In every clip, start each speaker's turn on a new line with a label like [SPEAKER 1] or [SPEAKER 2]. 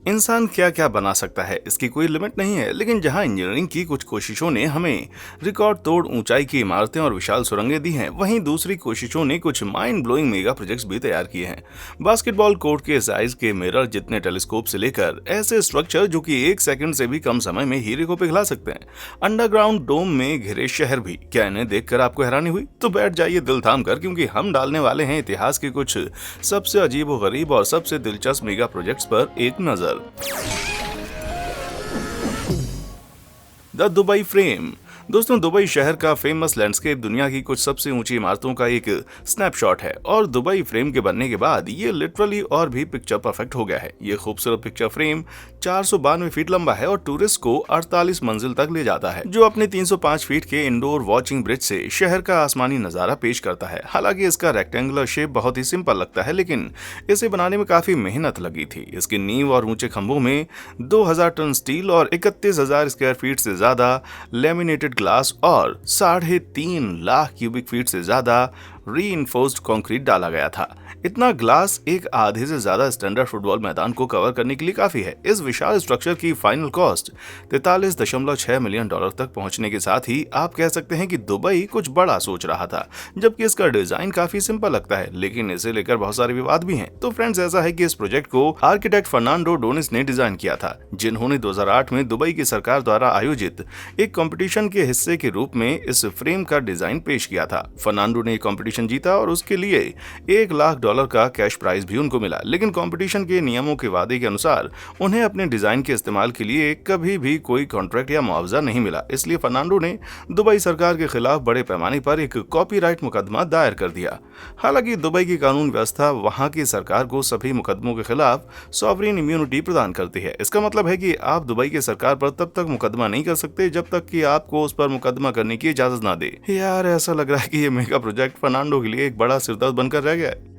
[SPEAKER 1] इंसान क्या क्या बना सकता है इसकी कोई लिमिट नहीं है, लेकिन जहां इंजीनियरिंग की कुछ कोशिशों ने हमें रिकॉर्ड तोड़ ऊंचाई की इमारतें और विशाल सुरंगें दी हैं, वहीं दूसरी कोशिशों ने कुछ माइंड ब्लोइंग मेगा प्रोजेक्ट्स भी तैयार किए हैं। बास्केटबॉल कोर्ट के साइज के मिरर जितने टेलीस्कोप से लेकर ऐसे स्ट्रक्चर जो कि 1 सेकंड से भी कम समय में हीरे को पिघला सकते हैं, अंडरग्राउंड डोम में घिरे शहर भी। क्या इन्हें देखकर आपको हैरानी हुई? तो बैठ जाइए दिल थाम कर, क्योंकि हम डालने वाले हैं इतिहास के कुछ सबसे अजीबोगरीब और सबसे दिलचस्प मेगा प्रोजेक्ट्स पर एक नजर। The Dubai frame. दोस्तों, दुबई शहर का फेमस लैंडस्केप दुनिया की कुछ सबसे ऊंची इमारतों का एक स्नैपशॉट है, और दुबई फ्रेम के बनने के बाद ये लिटरली और भी पिक्चर परफेक्ट हो गया है। ये खूबसूरत पिक्चर फ्रेम 492 फीट लंबा है और टूरिस्ट को 48 मंजिल तक ले जाता है, जो अपने 305 फीट के इंडोर वॉचिंग ब्रिज से शहर का आसमानी नजारा पेश करता है। हालांकि इसका रेक्टेंगुलर शेप बहुत ही सिंपल लगता है, लेकिन इसे बनाने में काफी मेहनत लगी थी। इसकी नींव और ऊंचे खंभों में 2000 टन स्टील और 31,000 स्क्वायर फीट से ज्यादा लेमिनेटेड ग्लास और 3.5 लाख क्यूबिक फीट से ज्यादा रीइंफोर्स्ड कंक्रीट डाला गया था। इतना ग्लास एक आधे से ज्यादा स्टैंडर्ड फुटबॉल मैदान को कवर करने के लिए काफी है। इस विशाल स्ट्रक्चर की फाइनल कॉस्ट 43.6 मिलियन डॉलर तक पहुंचने के साथ ही आप कह सकते हैं कि दुबई कुछ बड़ा सोच रहा था, जबकि इसका डिजाइन काफी सिंपल लगता है, लेकिन इसे लेकर बहुत सारे विवाद भी हैं। तो फ्रेंड्स, ऐसा है कि इस प्रोजेक्ट को आर्किटेक्ट फर्नांडो डोनिस ने डिजाइन किया था, जिन्होंने 2008 में दुबई की सरकार द्वारा आयोजित एक कंपटीशन के हिस्से के रूप में इस फ्रेम का डिजाइन पेश किया था। फर्नांडो ने कंपटीशन जीता और उसके लिए $1 लाख का कैश प्राइज भी उनको मिला, लेकिन कंपटीशन के नियमों के वादे के अनुसार उन्हें अपने डिजाइन के इस्तेमाल के लिए कभी भी कोई कॉन्ट्रैक्ट या मुआवजा नहीं मिला। इसलिए फर्नांडो ने दुबई सरकार के खिलाफ बड़े पैमाने पर एक कॉपीराइट मुकदमा दायर कर दिया। हालांकि दुबई की कानून व्यवस्था वहां की सरकार को सभी मुकदमों के खिलाफ सॉवरेन इम्यूनिटी प्रदान करती है। इसका मतलब है कि आप दुबई की सरकार पर तब तक मुकदमा नहीं कर सकते जब तक कि आपको उस पर मुकदमा करने की इजाजत ना दे। यार, ऐसा लग रहा है कि ये मेगा प्रोजेक्ट फर्नांडो के लिए एक बड़ा सिरदर्द बनकर रह गया है।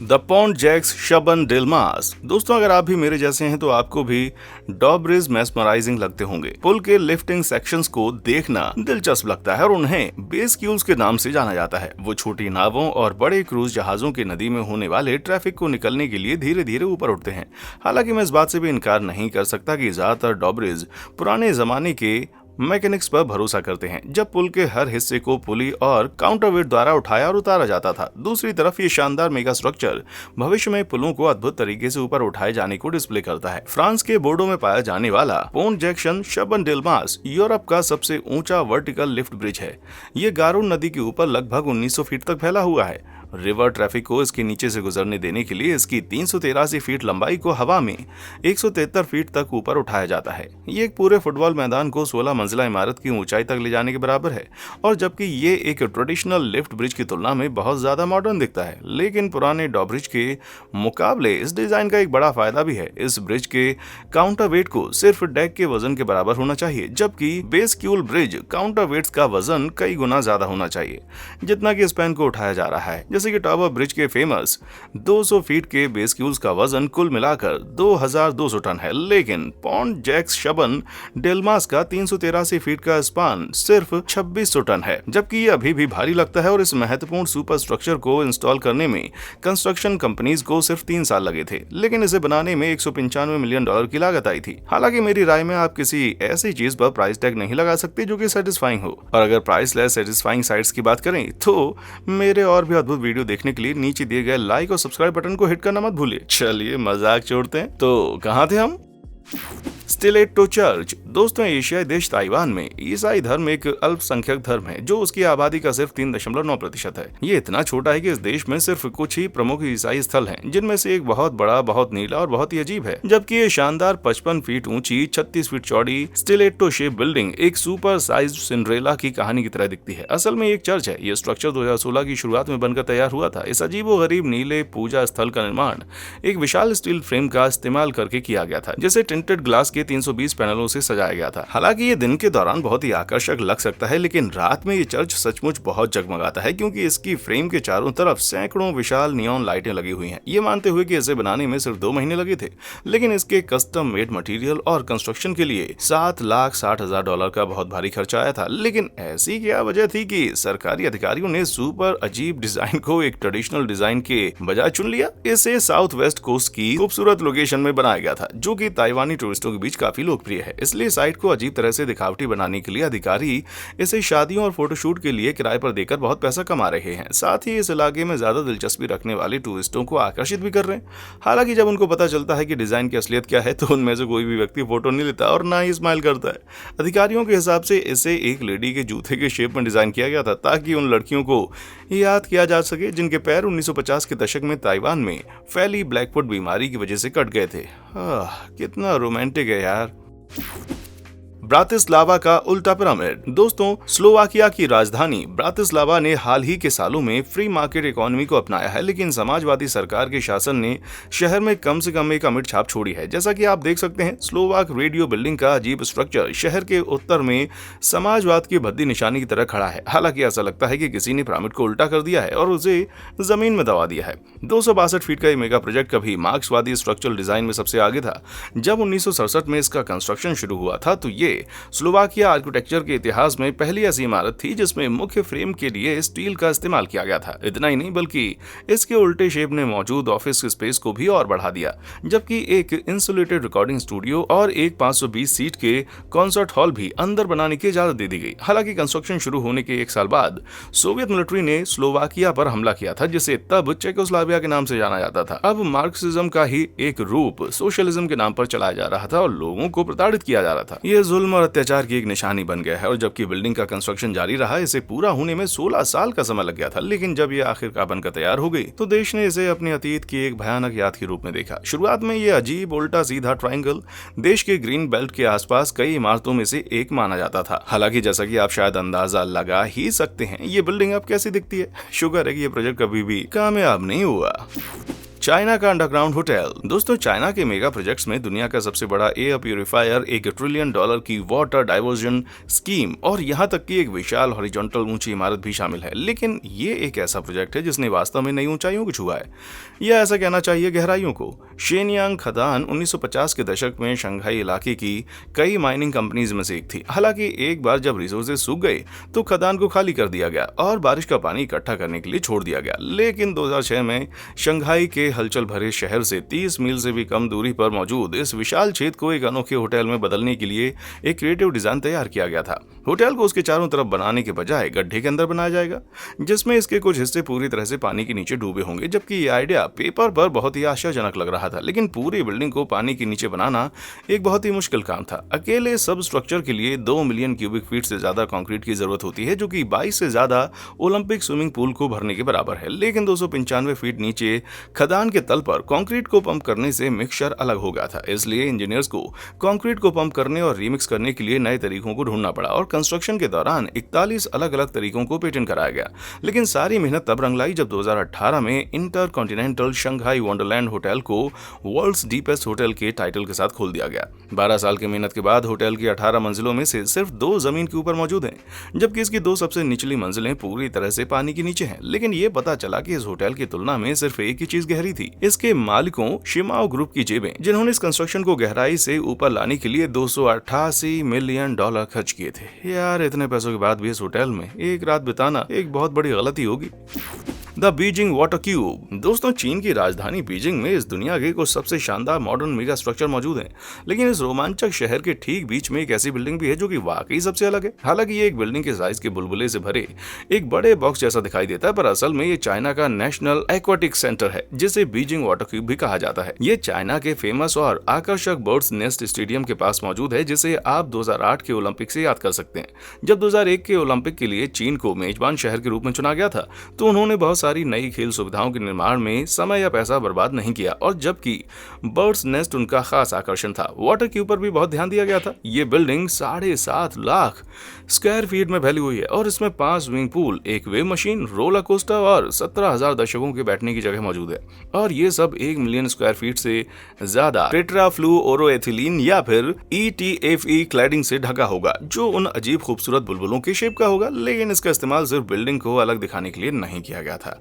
[SPEAKER 1] The Pont Jacques Chaban Delmas. दोस्तों, अगर आप भी मेरे जैसे हैं तो आपको भी डॉब्रिज मेस्मराइजिंग लगते होंगे। पुल के लिफ्टिंग सेक्शंस को देखना दिलचस्प लगता है और उन्हें बेस्क्यूल्स के नाम से जाना जाता है। वो छोटी नावों और बड़े क्रूज जहाजों के नदी में होने वाले ट्रैफिक को निकलने के लिए धीरे धीरे ऊपर उठते हैं। हालांकि मैं इस बात से भी इनकार नहीं कर सकता कि ज्यादातर डॉब्रिज पुराने जमाने के मैकेनिक्स पर भरोसा करते हैं, जब पुल के हर हिस्से को पुली और काउंटरवेट द्वारा उठाया और उतारा जाता था। दूसरी तरफ ये शानदार मेगा स्ट्रक्चर भविष्य में पुलों को अद्भुत तरीके से ऊपर उठाए जाने को डिस्प्ले करता है। फ्रांस के बोर्डो में पाया जाने वाला पोंट जैक्स शबन डेल्मास यूरोप का सबसे ऊंचा वर्टिकल लिफ्ट ब्रिज है। ये गारोन नदी के ऊपर लगभग 1900 फीट तक फैला हुआ है। रिवर ट्रैफिक को इसके नीचे से गुजरने देने के लिए इसकी 383 फीट लंबाई को हवा में 173 फीट तक ऊपर उठाया जाता है। ये एक पूरे फुटबॉल मैदान को 16 मंजिला इमारत की ऊंचाई तक ले जाने के बराबर है, और जबकि ये एक ट्रेडिशनल लिफ्ट ब्रिज की तुलना में बहुत ज्यादा मॉडर्न दिखता है, लेकिन पुराने ड्रॉब्रिज के मुकाबले इस डिजाइन का एक बड़ा फायदा भी है। इस ब्रिज के काउंटर वेट को सिर्फ डेक के वजन के बराबर होना चाहिए, जबकि बेस्क्यूल ब्रिज काउंटर वेट्स का वजन कई गुना ज्यादा होना चाहिए, जितना कि स्पैन को उठाया जा रहा है। जैसे कि टावर ब्रिज के फेमस 200 फीट के बेस्क्यूल्स का वजन कुल मिलाकर 2200 टन है, लेकिन पॉन्ट जैक्स शबन डेल्मास का 383 फीट का स्पान सिर्फ 2600 टन है, जबकि ये अभी भी भारी लगता है। और इस महत्वपूर्ण सुपर स्ट्रक्चर को इंस्टॉल करने में कंस्ट्रक्शन कंपनीज को सिर्फ 3 साल लगे थे, लेकिन इसे बनाने में $195 मिलियन की लागत आई थी। हालांकि मेरी राय में आप किसी ऐसी चीज पर प्राइस टैग नहीं लगा सकते जो कि सेटिस्फाइंग हो, और अगर प्राइस लेस सेटिस्फाइंग साइट्स की बात करें तो मेरे और भी अद्भुत वीडियो देखने के लिए नीचे दिए गए लाइक और सब्सक्राइब बटन को हिट करना मत भूलिए। चलिए मजाक छोड़ते हैं, तो कहाँ थे हम? Stiletto church. दोस्तों, एशियाई देश ताइवान में ईसाई धर्म एक अल्पसंख्यक धर्म है जो उसकी आबादी का सिर्फ 3.9% है। ये इतना छोटा है कि इस देश में सिर्फ कुछ ही प्रमुख ईसाई स्थल हैं, जिनमें से एक बहुत बड़ा, बहुत नीला और बहुत ही अजीब है। जबकि ये शानदार 55 फीट ऊंची 36 फीट चौड़ी स्टिलेटो शेप बिल्डिंग एक सुपर साइज सिंड्रेला की कहानी की तरह दिखती है। असल में एक चर्च है। ये स्ट्रक्चर 2016 की शुरुआत में बनकर तैयार हुआ था। इस अजीबोगरीब नीले पूजा स्थल का निर्माण एक विशाल स्टील फ्रेम का इस्तेमाल करके किया गया था, जिसे टिंटेड ग्लास के 320 पैनलों से सजाया गया था। हालांकि ये दिन के दौरान बहुत ही आकर्षक लग सकता है, लेकिन रात में ये चर्च सचमुच बहुत जगमगाता है, क्योंकि इसकी फ्रेम के चारों तरफ सैकड़ों विशाल नियॉन लाइटें लगी हुई हैं। ये मानते हुए कि इसे बनाने में सिर्फ 2 महीने लगे थे, लेकिन इसके कस्टम मेड मटेरियल और कंस्ट्रक्शन के लिए $7,60,000 का बहुत भारी खर्चा आया था। लेकिन ऐसी क्या वजह थी कि सरकारी अधिकारियों ने सुपर अजीब डिजाइन को एक ट्रेडिशनल डिजाइन के बजाय चुन लिया? इसे साउथ वेस्ट कोस्ट की खूबसूरत लोकेशन में बनाया गया था, जो कि ताइवानी टूरिस्टों के बीच काफी लोकप्रिय है। इसलिए साइट को अजीब तरह से दिखावटी बनाने के लिए अधिकारी इसे शादियों और फोटोशूट के लिए किराए पर देकर बहुत पैसा कमा रहे हैं। साथ ही इस इलाके में ज्यादा दिलचस्पी रखने वाले टूरिस्टों को आकर्षित भी कर रहे हैं। हालांकि जब उनको पता चलता है कि डिजाइन की असलियत क्या है, तो उनमें से कोई भी व्यक्ति फोटो नहीं लेता और ना ही स्माइल करता है। अधिकारियों के हिसाब से इसे एक लेडी के जूते के शेप में डिजाइन किया गया था, ताकि उन लड़कियों को याद किया जा सके जिनके पैर 1950 के दशक में ताइवान में फैली ब्लैकफुट बीमारी की वजह से कट गए थे। कितना रोमांटिक है यार। ब्रातिस्लावा का उल्टा पिरामिड। दोस्तों, स्लोवाकिया की राजधानी ब्रातिस्लावा ने हाल ही के सालों में फ्री मार्केट इकोनॉमी को अपनाया है, लेकिन समाजवादी सरकार के शासन ने शहर में कम से कम एक अमिट छाप छोड़ी है। जैसा कि आप देख सकते हैं, स्लोवाक रेडियो बिल्डिंग का अजीब स्ट्रक्चर शहर के उत्तर में समाजवाद की भद्दी निशानी की तरह खड़ा है। हालांकि ऐसा लगता है कि किसी ने पिरामिड को उल्टा कर दिया है और उसे जमीन में दबा दिया है। 262 फीट का ये मेगा प्रोजेक्ट कभी मार्क्सवादी स्ट्रक्चरल डिजाइन में सबसे आगे था। जब 1967 में इसका कंस्ट्रक्शन शुरू हुआ था, तो ये स्लोवाकिया आर्किटेक्चर के इतिहास में पहली ऐसी इमारत थी जिसमें मुख्य फ्रेम के लिए स्टील का इस्तेमाल किया गया था। इतना ही नहीं, बल्कि इसके उल्टे शेप ने मौजूद ऑफिस स्पेस को भी और बढ़ा दिया, जबकि एक इंसुलेटेड रिकॉर्डिंग स्टूडियो और एक 520 सीट के कॉन्सर्ट हॉल भी अंदर बनाने की इजाजत दे दी गई। हालांकि कंस्ट्रक्शन शुरू होने के 1 साल बाद सोवियत मिलिट्री ने स्लोवाकिया पर हमला किया था, जिसे तब चेकोस्लोवाकिया के नाम से जाना जाता था। अब मार्क्सिज्म का ही एक रूप सोशलिज्म के नाम पर चलाया जा रहा था और लोगों को प्रताड़ित किया जा रहा था। यह जुल्म और अत्याचार की एक निशानी बन गया है। और जबकि बिल्डिंग का कंस्ट्रक्शन जारी रहा, इसे पूरा होने में 16 साल का समय लग गया था। लेकिन जब यह आखिरकार बनकर तैयार हो गई, तो देश ने इसे अपने अतीत की एक भयानक याद के रूप में देखा। शुरुआत में यह अजीब उल्टा सीधा ट्रायंगल देश के ग्रीन बेल्ट के आसपास कई इमारतों में से एक माना जाता था। हालांकि जैसा कि आप शायद अंदाजा लगा ही सकते हैं, ये बिल्डिंग अब कैसी दिखती है। शुक्र है कि यह प्रोजेक्ट कभी भी कामयाब नहीं हुआ। चाइना का अंडरग्राउंड होटल। दोस्तों, चाइना के मेगा प्रोजेक्ट्स में दुनिया का सबसे बड़ा एयर प्यूरिफायर, $1 ट्रिलियन की वाटर डाइवर्जन स्कीम और यहाँ तक कि एक विशाल हॉरिजॉन्टल ऊंची इमारत भी शामिल है। लेकिन ये एक ऐसा प्रोजेक्ट है जिसने वास्तव में नई ऊंचाइयों को छुआ है, या ऐसा कहना चाहिए गहराइयों को। शेनयांग खदान 1950 के दशक में शंघाई इलाके की कई माइनिंग कंपनीज में से एक थी। हालांकि एक बार जब रिसोर्सेज सूख गए, तो खदान को खाली कर दिया गया और बारिश का पानी इकट्ठा करने के लिए छोड़ दिया गया। लेकिन 2006 में शंघाई के हलचल भरे शहर से 30 मील से भी कम दूरी पर मौजूद इस विशाल क्षेत्र को एक अनोखे होटल में बदलने के लिए एक क्रिएटिव डिजाइन तैयार किया गया था। होटल को उसके चारों तरफ बनाने के बजाय गड्ढे के अंदर बनाया जाएगा, जिसमें इसके कुछ हिस्से पूरी तरह से पानी के नीचे डूबे होंगे। जबकि ये आइडिया पेपर पर बहुत ही आशाजनक लग रहा था, लेकिन पूरी बिल्डिंग को पानी के नीचे बनाना एक बहुत ही मुश्किल काम था। अकेले सब स्ट्रक्चर के लिए 2 मिलियन क्यूबिक फीट से ज्यादा कंक्रीट की जरूरत होती है, जो कि 22 से ज्यादा ओलंपिक स्विमिंग पूल को भरने के बराबर है। लेकिन 295 फीट नीचे खदान के तल पर कंक्रीट को पंप करने से मिक्सचर अलग हो गया था। इसलिए इंजीनियर्स को कंक्रीट को पंप करने और रीमिक्स करने के लिए नए तरीकों को ढूंढना पड़ा और कंस्ट्रक्शन के दौरान 41 अलग अलग तरीकों को पेटेंट कराया गया। लेकिन सारी मेहनत तब रंग लाई जब 2018 में इंटरकॉन्टिनेंटल शंघाई वंडरलैंड होटल को वर्ल्ड्स डीपेस्ट होटल के टाइटल के साथ खोल दिया गया। 12 साल की मेहनत के बाद होटल की 18 मंजिलों में से सिर्फ 2 जमीन के ऊपर मौजूद हैं, जबकि इसकी 2 सबसे निचली मंजिलें पूरी तरह से पानी के नीचे हैं। लेकिन यह पता चला कि इस होटल की तुलना में सिर्फ एक ही चीज गहरी थी, इसके मालिकों शिमाओ ग्रुप की जेबें, जिन्होंने इस कंस्ट्रक्शन को गहराई से ऊपर लाने के लिए $288 मिलियन खर्च किए थे। यार, इतने पैसों के बाद भी इस होटल में एक रात बिताना एक बहुत बड़ी गलती होगी। The Beijing water cube. दोस्तों, चीन की राजधानी बीजिंग में इस दुनिया के कुछ सबसे शानदार मॉडर्न मेगा स्ट्रक्चर मौजूद हैं, लेकिन इस रोमांचक शहर के ठीक बीच में एक ऐसी बिल्डिंग भी है जो कि वाकई सबसे अलग है। हालांकि ये एक बिल्डिंग के साइज के बुलबुले से भरे एक बड़े बॉक्स जैसा दिखाई देता है, पर असल में ये चाइना का नेशनल एक्वाटिक सेंटर है, जिसे बीजिंग वाटर क्यूब भी कहा जाता है। ये चाइना के फेमस और आकर्षक बर्ड्स नेस्ट स्टेडियम के पास मौजूद है, जिसे आप 2008 के ओलंपिक से याद कर सकते हैं। जब 2001 के ओलंपिक के लिए चीन को मेजबान शहर के रूप में चुना गया था, तो उन्होंने बहुत सारी नई खेल सुविधाओं के निर्माण में समय या पैसा बर्बाद नहीं किया, और जबकि बर्ड्स नेस्ट उनका खास आकर्षण था, वाटर के ऊपर भी बहुत ध्यान दिया गया था। ये बिल्डिंग 7.5 लाख स्क्वायर फीट में फैली हुई है और इसमें 5 स्विमिंग पूल, एक वेव मशीन, रोलर कोस्टर और 17,000 दर्शकों के बैठने की जगह मौजूद है। और ये सब 1 मिलियन स्क्वायर फीट से ज्यादा टेट्राफ्लूओरोएथिलीन या फिर ETFE क्लैडिंग से ढका होगा, जो उन अजीब खूबसूरत बुलबुलों के शेप का होगा। लेकिन इसका इस्तेमाल सिर्फ बिल्डिंग को अलग दिखाने के लिए नहीं किया गया था,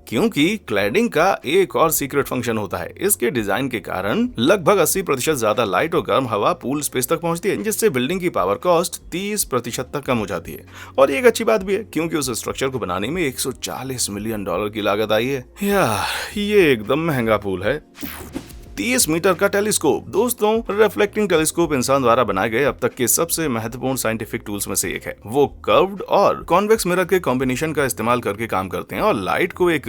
[SPEAKER 1] क्योंकि क्लैडिंग का एक और सीक्रेट फंक्शन होता है। इसके डिजाइन के कारण लगभग 80% ज्यादा लाइट और गर्म हवा पूल स्पेस तक पहुंचती है, जिससे बिल्डिंग की पावर कॉस्ट 30% तक कम हो जाती है। और ये एक अच्छी बात भी है, क्योंकि उस स्ट्रक्चर को बनाने में $140 मिलियन की लागत आई है। यार, ये एकदम महंगा पूल है। 30 मीटर का टेलीस्कोप। दोस्तों, रिफ्लेक्टिंग टेलीस्कोप इंसान द्वारा बनाए गए अब तक के सबसे महत्वपूर्ण साइंटिफिक टूल्स में से एक है। वो कर्व्ड और कॉन्वेक्स मिरर के कॉम्बिनेशन का इस्तेमाल करके काम करते हैं और लाइट को एक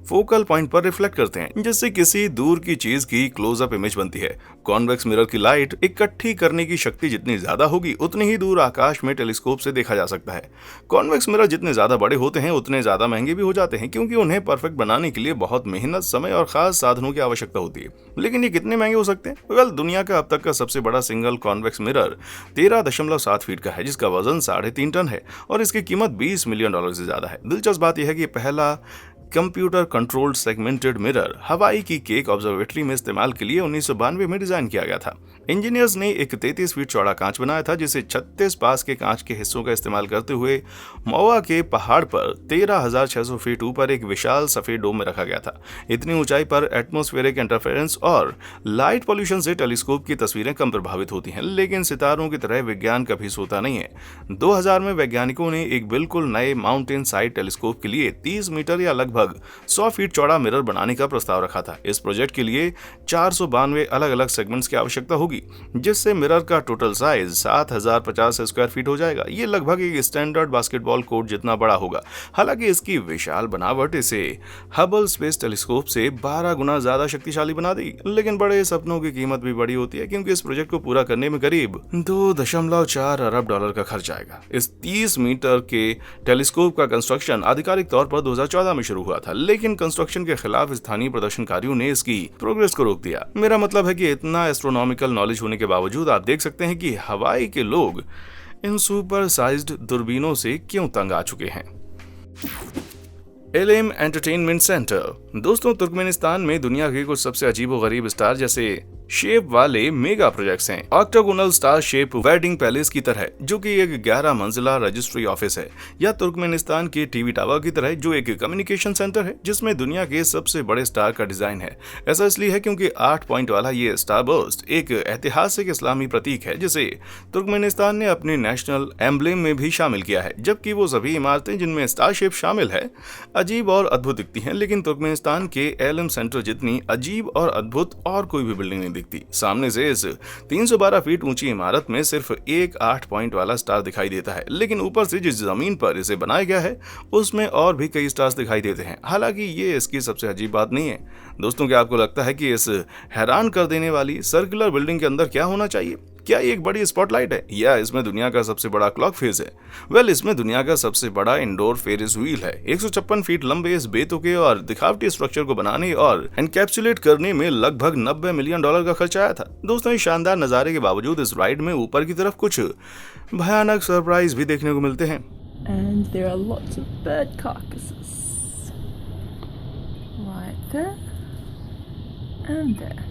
[SPEAKER 1] फोकल पॉइंट पर रिफ्लेक्ट करते हैं, जिससे किसी दूर की चीज की क्लोजअप इमेज बनती है। कॉन्वेक्स मिरर की लाइट इकट्ठी करने की शक्ति जितनी ज्यादा होगी, उतनी ही दूर आकाश में टेलीस्कोप से देखा जा सकता है। कॉन्वेक्स मिरर जितने ज्यादा बड़े होते हैं, उतने ज्यादा महंगे भी हो जाते हैं, क्योंकि उन्हें परफेक्ट बनाने के लिए बहुत मेहनत, समय और खास साधनों की आवश्यकता होती है। लेकिन ये कितने महंगे हो सकते हैं? वेल, दुनिया का अब तक का सबसे बड़ा सिंगल कॉन्वेक्स मिरर 13.7 फीट का है, जिसका वजन 3.5 टन है और इसकी कीमत $20 मिलियन से ज्यादा है। दिलचस्प बात यह है कि पहला कंप्यूटर कंट्रोल्ड सेगमेंटेड मिरर हवाई की केक ऑब्जर्वेटरी में इस्तेमाल के लिए 1992 में डिजाइन किया गया था। इंजीनियर्स ने एक 33 फीट चौड़ा कांच बनाया था, जिसे 36 पास के कांच के हिस्सों का इस्तेमाल करते हुए मौआ के पहाड़ पर 13,600 फीट ऊपर एक विशाल सफेद डोम में रखा गया था। इतनी ऊंचाई पर एटमॉस्फेरिक इंटरफेरेंस और लाइट पॉल्यूशन से टेलीस्कोप की तस्वीरें कम प्रभावित होती हैं, लेकिन सितारों की तरह विज्ञान कभी सोता नहीं है। 2000 में वैज्ञानिकों ने एक बिल्कुल नए माउंटेन साइड टेलीस्कोप के लिए 30 मीटर या लगभग 100 फीट चौड़ा मिरर बनाने का प्रस्ताव रखा था। इस प्रोजेक्ट के लिए 492 अलग अलग सेगमेंट्स की आवश्यकता होगी, जिससे मिरर का टोटल साइज 7,050 स्क्वायर फीट हो जाएगा। ये लगभग एक स्टैंडर्ड बास्केटबॉल कोर्ट जितना बड़ा होगा। हालांकि इसकी विशाल बनावट इसे हबल स्पेस टेलीस्कोप से 12 गुना ज्यादा शक्तिशाली बना देगी। लेकिन बड़े सपनों की कीमत भी बड़ी होती है, क्योंकि इस प्रोजेक्ट को पूरा करने में करीब $2.4 अरब का खर्च आएगा। इस 30 मीटर के टेलीस्कोप का कंस्ट्रक्शन आधिकारिक तौर पर 2014 में शुरू हुआ था, लेकिन कंस्ट्रक्शन के खिलाफ स्थानीय प्रदर्शनकारियों ने इसकी प्रोग्रेस को रोक दिया। मेरा मतलब है कि इतना एस्ट्रोनॉमिकल नॉलेज होने के बावजूद आप देख सकते हैं कि हवाई के लोग इन सुपर साइज्ड दूरबीनों से क्यों तंग आ चुके हैं। एलेम एंटरटेनमेंट सेंटर। दोस्तों, तुर्कमेनिस्तान में दुनिया के कुछ सबसे अजीबोगरीब स्टार जैसे शेप वाले मेगा प्रोजेक्ट्स हैं। Octagonal star shape wedding palace की तरह, जो कि एक 11 मंजिला रजिस्ट्री ऑफिस है, या तुर्कमेनिस्तान के टीवी टावर की तरह, जो एक कम्युनिकेशन सेंटर है जिसमें दुनिया के सबसे बड़े स्टार का डिजाइन है। ऐसा इसलिए है क्योंकि 8 पॉइंट वाला ये स्टारबर्स्ट एक ऐतिहासिक इस्लामी प्रतीक है, जिसे तुर्कमेनिस्तान ने अपने नेशनल एम्ब्लेम में भी शामिल किया है। जबकि वो सभी इमारतें जिनमें स्टार शेप शामिल है अजीब और अद्भुत दिखती हैं, लेकिन तुर्कमेनिस्तान के एलएम सेंटर जितनी अजीब और अद्भुत और कोई भी बिल्डिंग नहीं दिखती। सामने से इस 312 फीट ऊंची इमारत में सिर्फ एक 8 पॉइंट वाला स्टार दिखाई देता है, लेकिन ऊपर से जिस जमीन पर इसे बनाया गया है उसमें और भी कई स्टार्स दिखाई देते हैं। हालांकि ये इसकी सबसे अजीब बात नहीं है। दोस्तों, क्या आपको लगता है कि इस हैरान कर देने वाली सर्कुलर बिल्डिंग के अंदर क्या होना चाहिए? क्या ये एक बड़ी स्पॉटलाइट है, या इसमें दुनिया का सबसे बड़ा क्लॉक फेस है? वेल, इसमें दुनिया का सबसे बड़ा इंडोर फेरिस व्हील है। 156 फीट लंबे इस बेतुके और दिखावटी स्ट्रक्चर को बनाने और एनकैप्सुलेट करने में लगभग $90 मिलियन का खर्च आया था। दोस्तों, इस शानदार नजारे के बावजूद इस राइड में ऊपर की तरफ कुछ भयानक सरप्राइज भी देखने को मिलते हैं।
[SPEAKER 2] And there are lots of bird carcasses. Right there and there.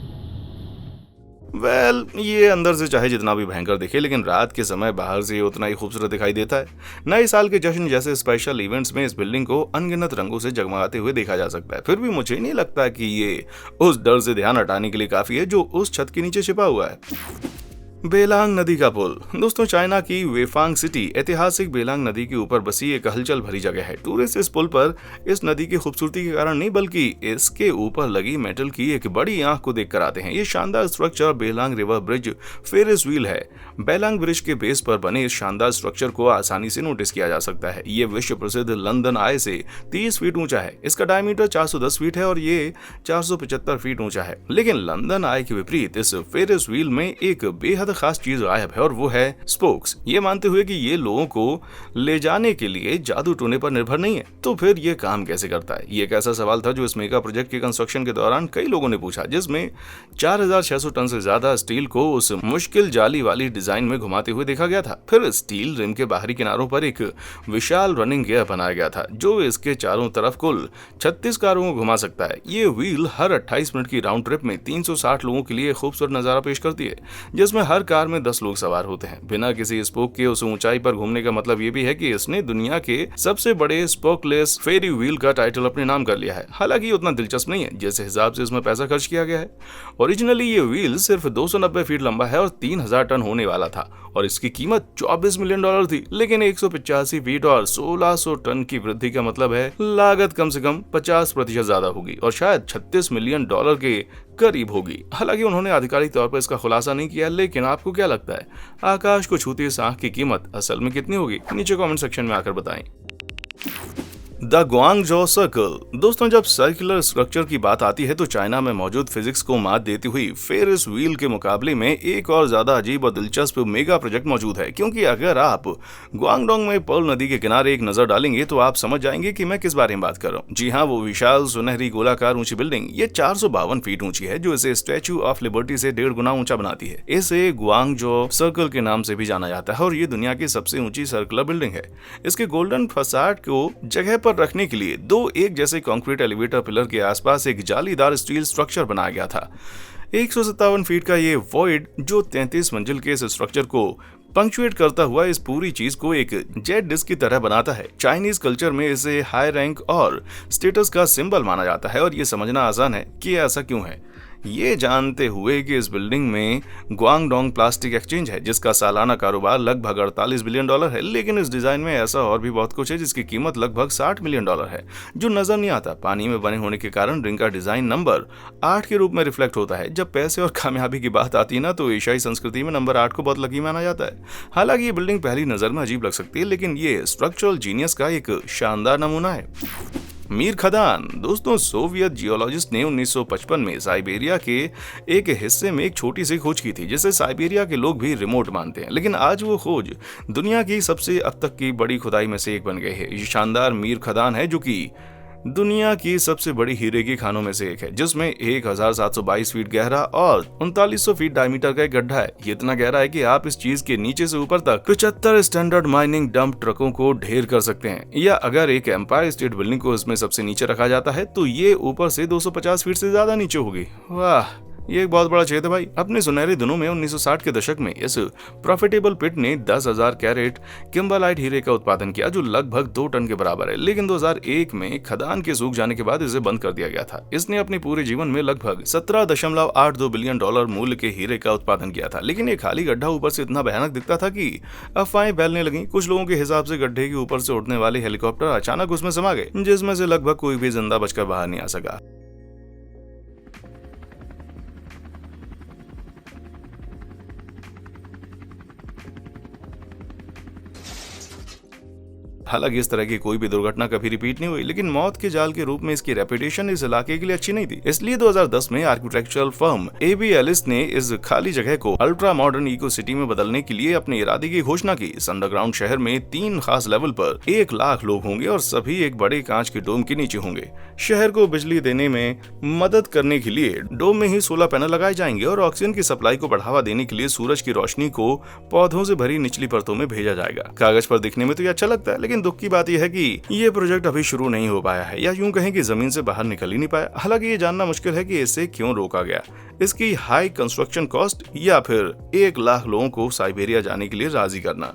[SPEAKER 1] Well, ये अंदर से चाहे जितना भी भयंकर दिखे, लेकिन रात के समय बाहर से उतना ही खूबसूरत दिखाई देता है। नए साल के जश्न जैसे स्पेशल इवेंट्स में इस बिल्डिंग को अनगिनत रंगों से जगमगाते हुए देखा जा सकता है। फिर भी मुझे नहीं लगता कि ये उस डर से ध्यान हटाने के लिए काफी है जो उस छत के नीचे छिपा हुआ है। बेलांग नदी का पुल। दोस्तों, चाइना की वेफांग सिटी ऐतिहासिक बेलांग नदी के ऊपर बसी एक हलचल भरी जगह है। टूरिस्ट इस पुल पर इस नदी की खूबसूरती के कारण नहीं, बल्कि इसके ऊपर लगी मेटल की एक बड़ी आंख को देखकर आते हैं। ये शानदार structure Bailang river bridge ferris wheel है। बेलांग ब्रिज के बेस पर बने इस शानदार स्ट्रक्चर को आसानी से नोटिस किया जा सकता है। ये विश्व प्रसिद्ध लंदन आई से 30 फीट ऊंचा है। इसका डायमीटर 410 फीट है और ये 475 फीट ऊंचा है। लेकिन लंदन आई के विपरीत इस फेरिस व्हील में एक बेहद ज्यादा खास चीज गायब है और वो है स्पोक्स। ये मानते हुए कि ये लोगों को ले जाने के लिए जादू टोने पर निर्भर नहीं है। तो फिर ये काम कैसे करता है? ये एक ऐसा सवाल था जो इस मेगा प्रोजेक्ट के कंस्ट्रक्शन के दौरान कई लोगों ने पूछा, जिसमें 4600 टन से ज्यादा स्टील को उस मुश्किल जाली वाली डिजाइन में घुमाते हुए देखा गया था। फिर स्टील रिम के बाहरी किनारों पर एक विशाल रनिंग गियर बनाया गया था जो इसके चारों तरफ कुल 36 कारों को घुमा सकता है। ये व्हील हर 28 मिनट की राउंड ट्रिप में 360 लोगों के लिए खूबसूरत नजारा पेश करती है, जिसमें हर कार में 10 लोग सवार होते हैं। बिना किसी स्पोक के उस ऊंचाई पर घूमने का मतलब ये भी है कि इसने दुनिया के सबसे बड़े स्पोकलेस फेरी व्हील का टाइटल अपने नाम कर लिया है। हालांकि ये उतना दिलचस्प नहीं है जिस हिसाब से इसमें पैसा खर्च किया गया है। ओरिजिनली ये व्हील सिर्फ 290 फीट लंबा है और 3000 टन होने वाला था और इसकी कीमत $24 मिलियन थी। लेकिन 185 फीट और 1600 टन की वृद्धि का मतलब है लागत कम से कम 50% ज्यादा होगी और शायद $36 मिलियन के करीब होगी। हालांकि उन्होंने आधिकारिक तौर पर इसका खुलासा नहीं किया, लेकिन आपको क्या लगता है आकाश को छूती इस आंख की कीमत असल में कितनी होगी? नीचे कमेंट सेक्शन में आकर बताएं। The Guangzhou circle. दोस्तों, जब सर्कुलर स्ट्रक्चर की बात आती है तो चाइना में मौजूद फिजिक्स को मात देती हुई फेरिस व्हील के मुकाबले में एक और ज्यादा अजीब और दिलचस्प मेगा प्रोजेक्ट मौजूद है। क्योंकि अगर आप ग्वांगडोंग में पर्ल नदी के किनारे एक नजर डालेंगे तो आप समझ जाएंगे कि मैं किस बारे में बात कर रहा हूँ। जी हाँ, वो विशाल सुनहरी गोलाकार ऊंची बिल्डिंग ये 452 फीट ऊंची है, जो इसे स्टैच्यू ऑफ लिबर्टी से 1.5 गुना ऊंचा बनाती है। इसे ग्वांगझो सर्कल के नाम से भी जाना जाता है और ये दुनिया की सबसे ऊंची सर्कुलर बिल्डिंग है। इसके गोल्डन फसाड को जगह पर रखने के लिए 2 एक जैसे कंक्रीट एलिवेटर पिलर के आसपास एक जालीदार स्टील स्ट्रक्चर बनाया गया था। 157 फीट का ये वॉइड जो 33 मंजिल के इस स्ट्रक्चर को पंक्चुएट करता हुआ इस पूरी चीज को एक जेट डिस्क की तरह बनाता है। चाइनीज कल्चर में इसे हाई रैंक और स्टेटस का सिंबल माना जाता है और ये समझना आसान है कि ऐसा क्यों है, ये जानते हुए कि इस बिल्डिंग में ग्वांगडोंग प्लास्टिक एक्सचेंज है जिसका सालाना कारोबार लगभग $48 बिलियन है। लेकिन इस डिजाइन में ऐसा और भी बहुत कुछ है जिसकी कीमत लगभग $60 मिलियन है, जो नजर नहीं आता। पानी में बने होने के कारण रिंग का डिजाइन नंबर 8 के रूप में रिफ्लेक्ट होता है। जब पैसे और कामयाबी की बात आती है ना, तो एशियाई संस्कृति में नंबर 8 को बहुत लकी माना जाता है। हालांकि ये बिल्डिंग पहली नजर में अजीब लग सकती है, लेकिन ये स्ट्रक्चरल जीनियस का एक शानदार नमूना है। मीर खदान। दोस्तों, सोवियत जियोलॉजिस्ट ने 1955 में साइबेरिया के एक हिस्से में एक छोटी सी खोज की थी जिसे साइबेरिया के लोग भी रिमोट मानते हैं। लेकिन आज वो खोज दुनिया की सबसे अब तक की बड़ी खुदाई में से एक बन गई है। ये शानदार मीर खदान है जो कि दुनिया की सबसे बड़ी हीरे की खानों में से एक है, जिसमें 1722 फीट गहरा और 3900 फीट डायमीटर का एक गड्ढा है। ये इतना गहरा है कि आप इस चीज के नीचे से ऊपर तक 75 स्टैंडर्ड माइनिंग डंप ट्रकों को ढेर कर सकते हैं। या अगर एक एम्पायर स्टेट बिल्डिंग को इसमें सबसे नीचे रखा जाता है तो ये ऊपर से 250 फीट से ज्यादा नीचे होगी। वाह, ये एक बहुत बड़ा छेद है भाई। अपने सुनहरे दिनों में 1960 के दशक में इस प्रॉफिटेबल पिट ने 10,000 कैरेट किम्बरलाइट हीरे का उत्पादन किया, जो लगभग 2 टन के बराबर है। लेकिन 2001 में खदान के सूख जाने के बाद इसे बंद कर दिया गया था। इसने अपने पूरे जीवन में लगभग $17.82 बिलियन मूल्य के हीरे का उत्पादन किया था। लेकिन ये खाली गड्ढा ऊपर से इतना भयानक दिखता था कि अफवाहें फैलने लगी। कुछ लोगों के हिसाब से गड्ढे के ऊपर से उड़ने वाले हेलीकॉप्टर अचानक उसमें समा गए, जिसमें से लगभग कोई भी जिंदा बचकर बाहर नहीं आ सका। हालांकि इस तरह की कोई भी दुर्घटना कभी रिपीट नहीं हुई, लेकिन मौत के जाल के रूप में इसकी रेपुटेशन इस इलाके के लिए अच्छी नहीं थी। इसलिए 2010 में आर्किटेक्चरल फर्म AB एलिस ने इस खाली जगह को अल्ट्रा मॉडर्न इको सिटी में बदलने के लिए अपने इरादे की घोषणा की। इस अंडरग्राउंड शहर में 3 खास लेवल पर 1 लाख लोग होंगे और सभी एक बड़े कांच के डोम के नीचे होंगे। शहर को बिजली देने में मदद करने के लिए डोम में ही सोलर पैनल लगाए जाएंगे और ऑक्सीजन की सप्लाई को बढ़ावा देने के लिए सूरज की रोशनी को पौधों से भरी निचली परतों में भेजा जाएगा। कागज पर दिखने में तो ये अच्छा लगता है, लेकिन दुख की बात यह है कि ये प्रोजेक्ट अभी शुरू नहीं हो पाया है, या यूं कहें कि जमीन से बाहर निकल ही नहीं पाया। हालांकि ये जानना मुश्किल है कि इसे क्यों रोका गया, इसकी हाई कंस्ट्रक्शन कॉस्ट या फिर 1 लाख लोगों को साइबेरिया जाने के लिए राजी करना।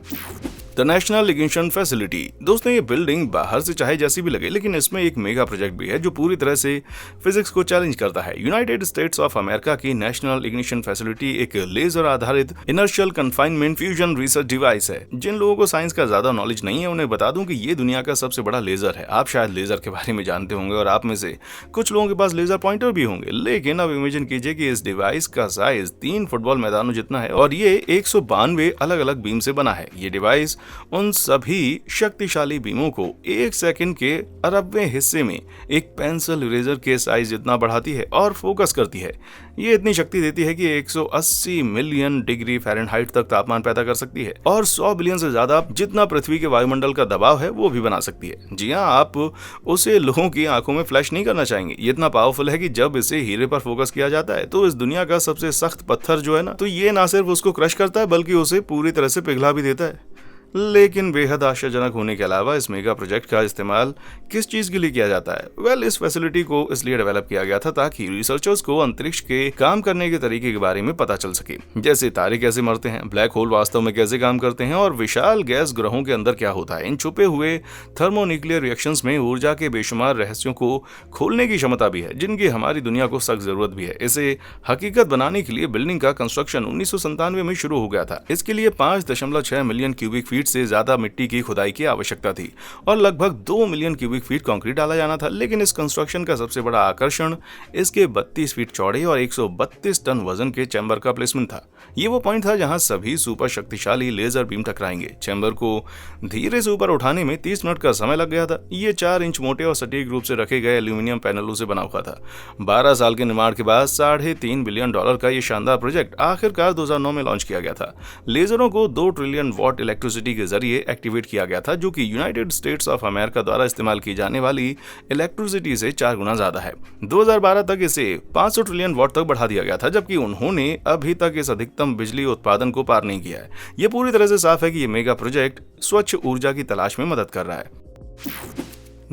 [SPEAKER 1] The national ignition facility. दोस्तों, ये बिल्डिंग बाहर से चाहे जैसी भी लगे, लेकिन इसमें एक मेगा प्रोजेक्ट भी है जो पूरी तरह से फिजिक्स को चैलेंज करता है। यूनाइटेड स्टेट्स ऑफ अमेरिका की नेशनल इग्निशन फैसिलिटी एक लेजर आधारित inertial confinement fusion research device है। जिन लोगों को साइंस का ज्यादा नॉलेज नहीं है उन्हें बता दूं कि ये दुनिया का सबसे बड़ा लेजर है। आप शायद लेजर के बारे में जानते होंगे और आप में से कुछ लोगों के पास लेजर पॉइंटर भी होंगे, लेकिन अब इमेजिन कीजिए कि इस डिवाइस का साइज 3 फुटबॉल मैदानों जितना है और ये 192 अलग अलग बीम से बना है। ये डिवाइस उन सभी शक्तिशाली बीमों को 1 सेकंड के अरबवें हिस्से में एक पेंसिल इरेजर के साइज जितना बढ़ाती है और फोकस करती है। ये इतनी शक्ति देती है कि 180 मिलियन डिग्री फ़ारेनहाइट तक तापमान पैदा कर सकती है और 100 बिलियन से ज्यादा जितना पृथ्वी के वायुमंडल का दबाव है वो भी बना सकती है। जी हाँ, आप उसे लोगों की आंखों में फ्लैश नहीं करना चाहेंगे। ये इतना पावरफुल है कि जब इसे हीरे पर फोकस किया जाता है तो इस दुनिया का सबसे सख्त पत्थर जो है ना, तो ये ना सिर्फ उसको क्रश करता है बल्कि उसे पूरी तरह से पिघला भी देता है। लेकिन बेहद आश्चर्यजनक होने के अलावा इस मेगा प्रोजेक्ट का इस्तेमाल किस चीज के लिए किया जाता है? वेल, इस फैसिलिटी को इसलिए डेवलप किया गया था ताकि रिसर्चर्स को अंतरिक्ष के काम करने के तरीके के बारे में पता चल सके, जैसे तारे कैसे मरते हैं, ब्लैक होल वास्तव में कैसे काम करते हैं और विशाल गैस ग्रहों के अंदर क्या होता है। इन छुपे हुए थर्मोन्यूक्लियर रिएक्शंस में ऊर्जा के बेशुमार रहस्यों को खोलने की क्षमता भी है, जिनकी हमारी दुनिया को सख्त जरूरत भी है। इसे हकीकत बनाने के लिए बिल्डिंग का कंस्ट्रक्शन 1997 में शुरू हो गया था। इसके लिए 5.6 मिलियन क्यूबिक फीट से ज्यादा मिट्टी की खुदाई की आवश्यकता थी और लगभग 2 मिलियन क्यूबिक फीट कंक्रीट डाला जाना था। लेकिन इस कंस्ट्रक्शन का सबसे बड़ा आकर्षण इसके 32 फीट चौड़े और 132 टन वजन के चैम्बर का प्लेसमेंट था। ये वो पॉइंट था जहां सभी सुपर शक्तिशाली लेजर बीम टकराएंगे। चैम्बर को धीरे से ऊपर उठाने में 30 मिनट का समय लग गया था। ये 4 इंच मोटे और सटीक रूप से रखे गए एल्यूमिनियम पैनलों से बना हुआ था। 12 साल के निर्माण के बाद $3.5 बिलियन का ये शानदार प्रोजेक्ट आखिरकार 2009 में लॉन्च किया गया था। लेजरों को 2 ट्रिलियन वॉट इलेक्ट्रिसिटी के जरिए एक्टिवेट किया गया था, जो कि यूनाइटेड स्टेट्स ऑफ अमेरिका द्वारा इस्तेमाल की जाने वाली इलेक्ट्रिसिटी से 4 गुना ज्यादा है। 2012 तक इसे 500 ट्रिलियन वॉट तक बढ़ा दिया गया था, जबकि उन्होंने अभी तक इस अधिकतम बिजली उत्पादन को पार नहीं किया है। यह पूरी तरह से साफ है कि यह मेगा प्रोजेक्ट स्वच्छ ऊर्जा की तलाश में मदद कर रहा है।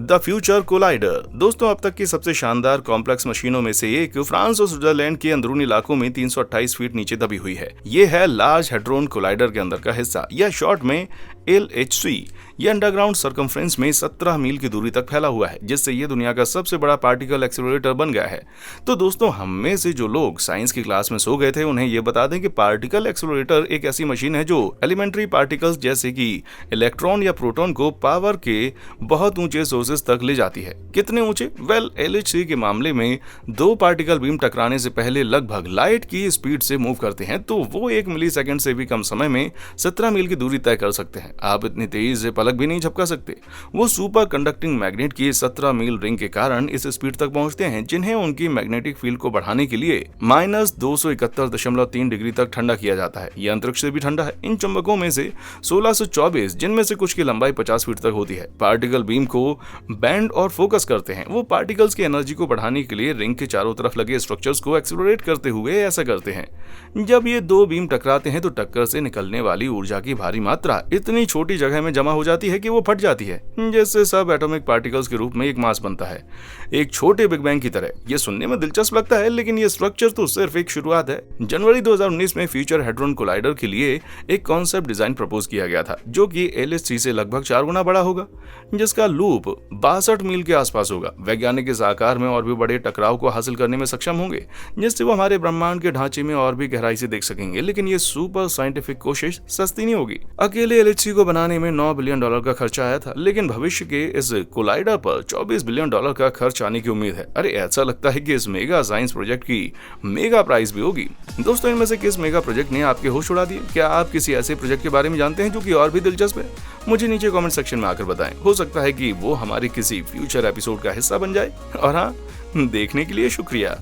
[SPEAKER 1] The future collider. दोस्तों, अब तक की सबसे शानदार कॉम्प्लेक्स मशीनों में से एक फ्रांस और स्विट्जरलैंड के अंदरूनी इलाकों में 328 फीट नीचे दबी हुई है। ये है लार्ज हेड्रोन कोलाइडर के अंदर का हिस्सा, या शॉर्ट में LHC। ये अंडरग्राउंड सर्कमफ्रेंस में 17 मील की दूरी तक फैला हुआ है, जिससे ये दुनिया का सबसे बड़ा पार्टिकल एक्सेलरेटर बन गया है। तो दोस्तों, हम में से जो लोग साइंस की क्लास में सो गए थे, उन्हें ये बता दें कि पार्टिकल एक्सेलरेटर एक ऐसी मशीन है जो एलिमेंट्री पार्टिकल्स जैसे कि इलेक्ट्रॉन या प्रोटॉन को पावर के बहुत ऊंचे सोर्सेस तक ले जाती है। कितने ऊंचे? वेल, LHC के मामले में 2 पार्टिकल बीम टकराने से पहले लगभग लाइट की स्पीड से मूव करते हैं, तो वो 1 मिलीसेकंड से भी कम समय में 17 मील की दूरी तय कर सकते हैं। आप इतनी तेजी से पलक भी नहीं झपका सकते। वो सुपर कंडक्टिंग मैग्नेट की 17 मील रिंग के कारण इस स्पीड तक पहुंचते हैं, जिन्हें उनकी मैग्नेटिक फील्ड को बढ़ाने के लिए -271.3 डिग्री तक ठंडा किया जाता है। यह अंतरिक्ष से भी ठंडा है। इन चुंबकों में से 1624, जिनमें से कुछ की लंबाई 50 फीट तक होती है, पार्टिकल बीम को बैंड और फोकस करते हैं। वो पार्टिकल्स की एनर्जी को बढ़ाने के लिए रिंग के चारों तरफ लगे स्ट्रक्चर्स को एक्सेलरेट करते हुए ऐसा करते हैं। जब ये 2 बीम टकराते हैं तो टक्कर से निकलने वाली ऊर्जा की भारी मात्रा इतनी छोटी जगह में जमा हो जाती है कि वो फट जाती है, जिससे सब एटॉमिक पार्टिकल्स के रूप में एक मास बनता है, एक छोटे बिग बैंग की तरह। ये सुनने में दिलचस्प लगता है, लेकिन ये स्ट्रक्चर तो सिर्फ एक शुरुआत है। जनवरी 2019 में फ्यूचर हेड्रोन कोलाइडर के लिए एक कॉन्सेप्ट डिजाइन प्रपोज किया गया था, जो कि LHC से लगभग 4 गुना बड़ा होगा, जिसका लूप 62 मील के आसपास होगा। वैज्ञानिक इस आकार में और भी बड़े टकराव को हासिल करने में सक्षम होंगे, जिससे वो हमारे ब्रह्मांड के ढांचे में और भी गहराई से देख सकेंगे। लेकिन ये सुपर साइंटिफिक कोशिश सस्ती नहीं होगी। अकेले LHC को बनाने में $9 बिलियन का खर्चा आया था, लेकिन भविष्य के इस कोलाइडर पर $24 बिलियन का खर्च आने की उम्मीद है। अरे, ऐसा लगता है कि इस मेगा साइंस प्रोजेक्ट की मेगा प्राइस भी होगी। दोस्तों, इनमें से किस मेगा प्रोजेक्ट ने आपके होश उड़ा दिए? क्या आप किसी ऐसे प्रोजेक्ट के बारे में जानते हैं जो कि और भी दिलचस्प है? मुझे नीचे कमेंट सेक्शन में आकर बताएं। हो सकता है कि वो हमारे किसी फ्यूचर एपिसोड का हिस्सा बन जाए। और हाँ, देखने के लिए शुक्रिया।